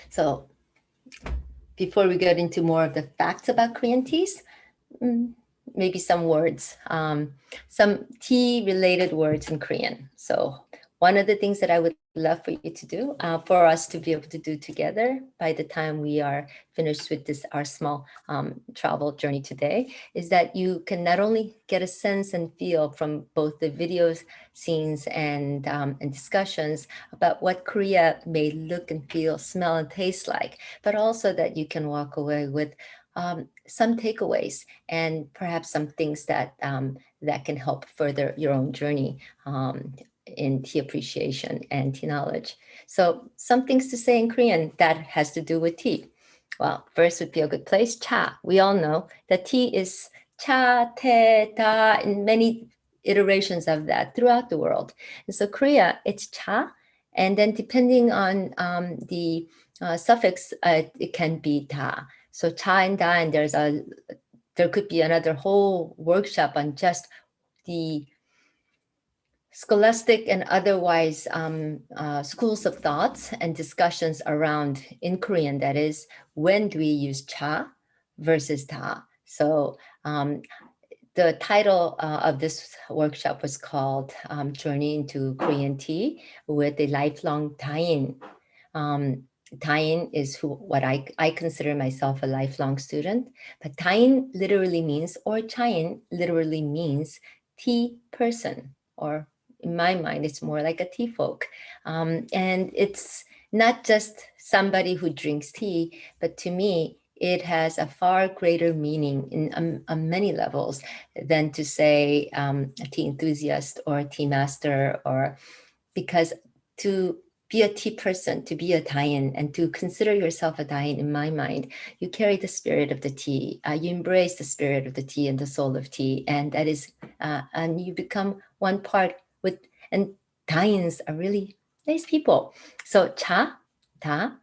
So before we get into more of the facts about Korean teas, maybe some words, some tea-related words in Korean. So one of the things that I would love for you to do, for us to be able to do together by the time we are finished with this, our small travel journey today, is that you can not only get a sense and feel from both the videos, scenes, and discussions about what Korea may look and feel, smell, and taste like, but also that you can walk away with some takeaways and perhaps some things that that can help further your own journey in tea appreciation and tea knowledge. So some things to say in Korean that has to do with tea. Well, first would be a good place, cha. We all know that tea is cha, te, da, and many iterations of that throughout the world. And so Korea, it's cha. And then depending on the suffix, it can be da. So cha and da, and there could be another whole workshop on just the scholastic and otherwise schools of thoughts and discussions around in Korean, that is, when do we use cha versus da? So the title of this workshop was called Journey into Korean Tea with a lifelong tie-in. Tie-in is what I consider myself a lifelong student, but tie-in literally means, or chai-in literally means tea person, or in my mind, it's more like a tea folk. And it's not just somebody who drinks tea, but to me, it has a far greater meaning in on many levels than to say a tea enthusiast or a tea master, or because to be a tea person, to be a tie-in, and to consider yourself a tie-in, in my mind, you carry the spirit of the tea. You embrace the spirit of the tea and the soul of tea, and that is, and you become one part with. And tie-ins are really nice people. So cha, ta,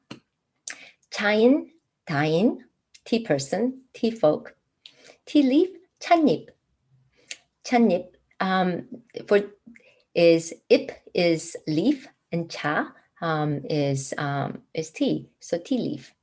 cha-in, tie-in, tea person, tea folk, tea leaf, chanip. Chanip for is ip is leaf, and cha is tea, so tea leaf.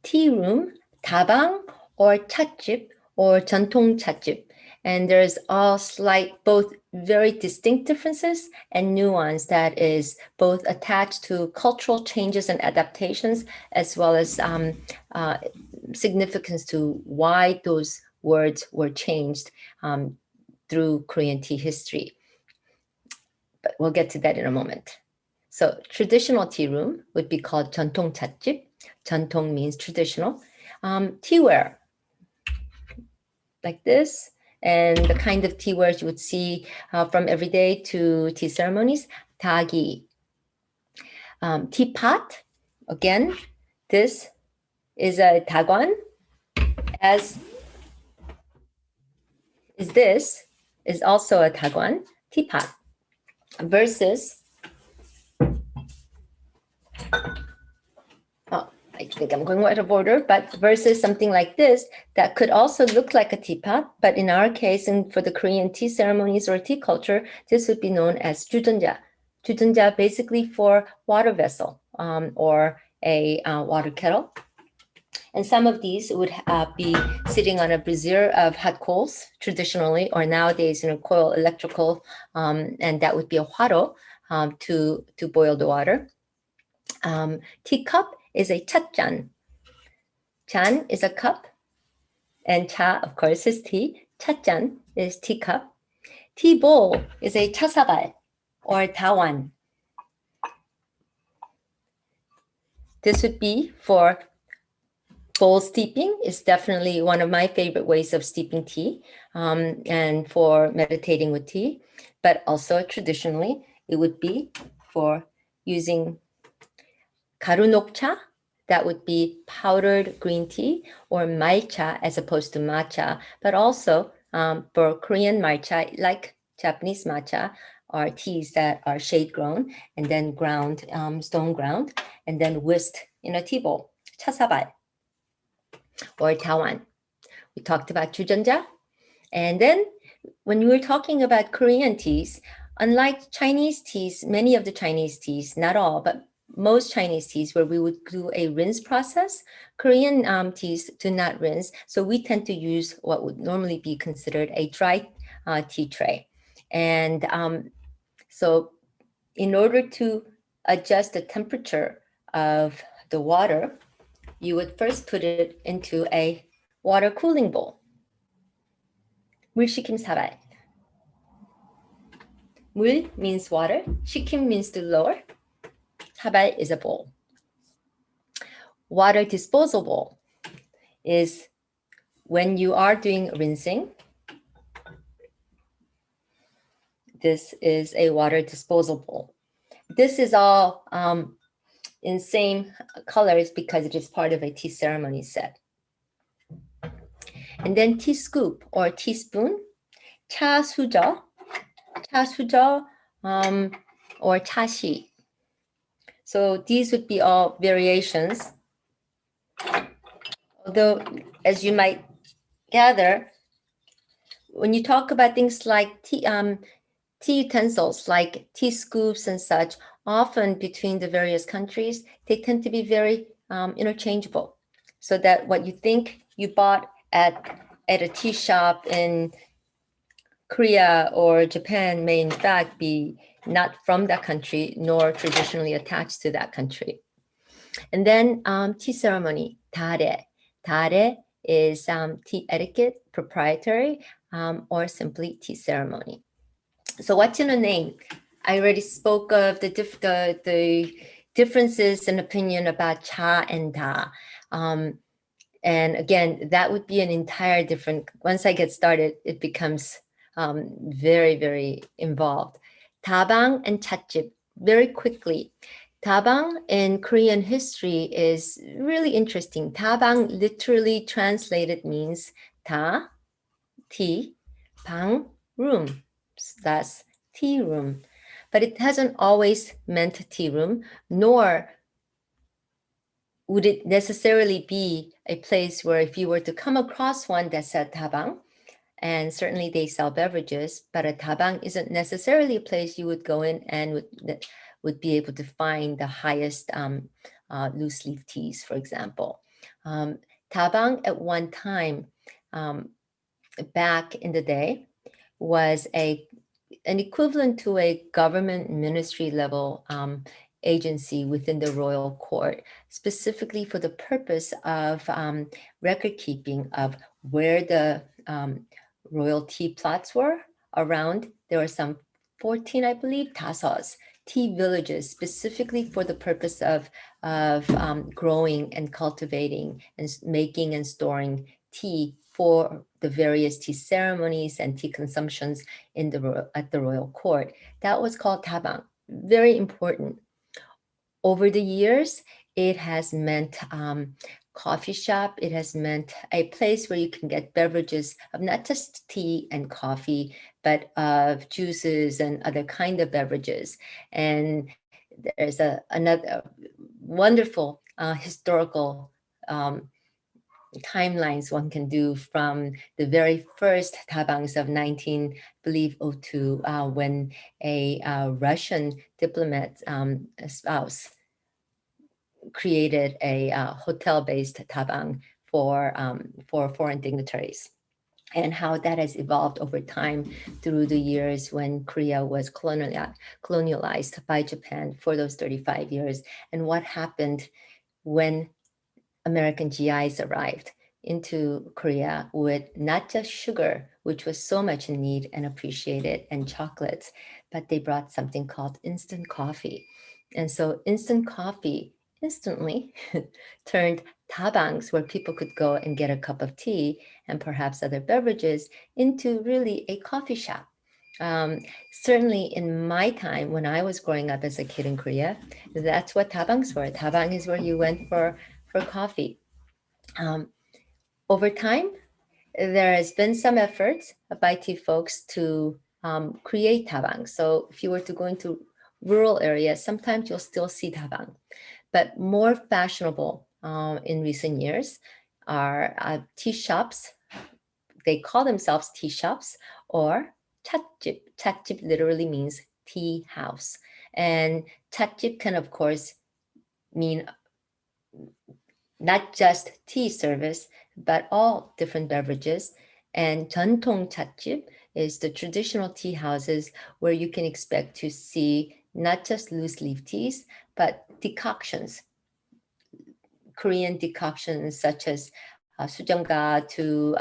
Tea room, tabang or chatjip or 전통 chatjip. And there's all slight, both very distinct differences and nuance that is both attached to cultural changes and adaptations, as well as significance to why those words were changed through Korean tea history. But we'll get to that in a moment. So traditional tea room would be called 전통 찻집. 전통 means traditional. Teaware, like this, and the kind of teawares you would see from everyday to tea ceremonies, tagi. Teapot, again, this is a tagwan, as is this, is also a tagwan, teapot, versus, I think I'm going out of order, but versus something like this that could also look like a teapot, but in our case, and for the Korean tea ceremonies or tea culture, this would be known as 주전자. 주전자 basically for water vessel or a water kettle. And some of these would be sitting on a brazier of hot coals traditionally, or nowadays in a coil electrical, and that would be a hwaro to boil the water. Teacup is a 찻잔. 잔 is a cup, and cha, of course, is tea. 찻잔 is teacup. Tea bowl is a 차사발 or 다완. This would be for bowl steeping, is definitely one of my favorite ways of steeping tea and for meditating with tea. But also traditionally, it would be for using 가루 녹차, that would be powdered green tea, or malcha as opposed to matcha, but also for Korean matcha, like Japanese matcha, are teas that are shade grown and then ground, stone ground, and then whisked in a tea bowl, 차사발, or 다완. We talked about 주전자. And then when we were talking about Korean teas, unlike Chinese teas, many of the Chinese teas, not all, but most Chinese teas where we would do a rinse process. Korean teas do not rinse, so we tend to use what would normally be considered a dry tea tray. And so in order to adjust the temperature of the water, you would first put it into a water cooling bowl. 물 식힘 사발. 물 means water, 식힘 means to lower, 사발 is a bowl. Water disposal bowl is when you are doing rinsing. This is a water disposal bowl. This is all in same colors because it is part of a tea ceremony set. And then tea scoop or teaspoon, 차 수저, or 차시. So these would be all variations. Although, as you might gather, when you talk about things like tea utensils, like tea scoops and such, often between the various countries, they tend to be very interchangeable. So that what you think you bought at a tea shop in Korea or Japan may in fact be not from that country nor traditionally attached to that country. And then tea ceremony, tare. Tare is tea etiquette, proprietary, or simply tea ceremony. So what's in a name? I already spoke of the differences in opinion about cha and da. And again, that would be an entire different, once I get started, it becomes very, very involved. Tabang and chatjip, very quickly. Tabang in Korean history is really interesting. Tabang literally translated means ta, tea, bang, room. That's tea room. But it hasn't always meant tea room, nor would it necessarily be a place where if you were to come across one that said tabang, and certainly they sell beverages, but a tabang isn't necessarily a place you would go in and would be able to find the highest loose leaf teas, for example. Tabang at one time, back in the day, was an equivalent to a government ministry level agency within the royal court, specifically for the purpose of record keeping of where the royal tea plots were around. There were some 14, I believe, tasas, tea villages, specifically for the purpose of growing and cultivating and making and storing tea for the various tea ceremonies and tea consumptions at the royal court. That was called tabang. Very important. Over the years, it has meant coffee shop. It has meant a place where you can get beverages of not just tea and coffee, but of juices and other kind of beverages. And there's another wonderful historical timelines one can do from the very first tabangs of 1902, when a Russian diplomat spouse created a hotel-based tabang for foreign dignitaries, and how that has evolved over time through the years when Korea was colonialized by Japan for those 35 years, and what happened when American GIs arrived into Korea with not just sugar, which was so much in need and appreciated, and chocolates, but they brought something called instant coffee. And so instant coffee instantly turned tabangs, where people could go and get a cup of tea and perhaps other beverages, into really a coffee shop. Certainly in my time when I was growing up as a kid in Korea, that's what tabangs were. Tabang is where you went for coffee. Over time, there has been some efforts by tea folks to create tabang. So if you were to go into rural areas, sometimes you'll still see tabang. But more fashionable in recent years are tea shops. They call themselves tea shops, or chatjip. Chatjip literally means tea house. And chatjip can, of course, mean not just tea service, but all different beverages. And 전통 찻집 is the traditional tea houses where you can expect to see not just loose leaf teas, but decoctions, Korean decoctions such as sujanga to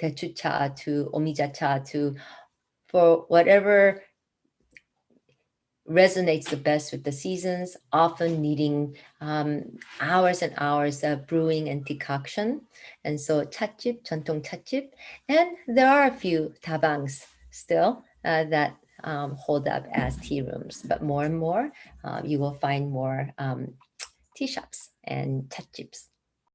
daechucha to omijacha to for whatever resonates the best with the seasons, often needing hours and hours of brewing and decoction. And so 찻집, 전통 찻집, and there are a few tabangs still that hold up as tea rooms, but more and more you will find more tea shops and 찻집s.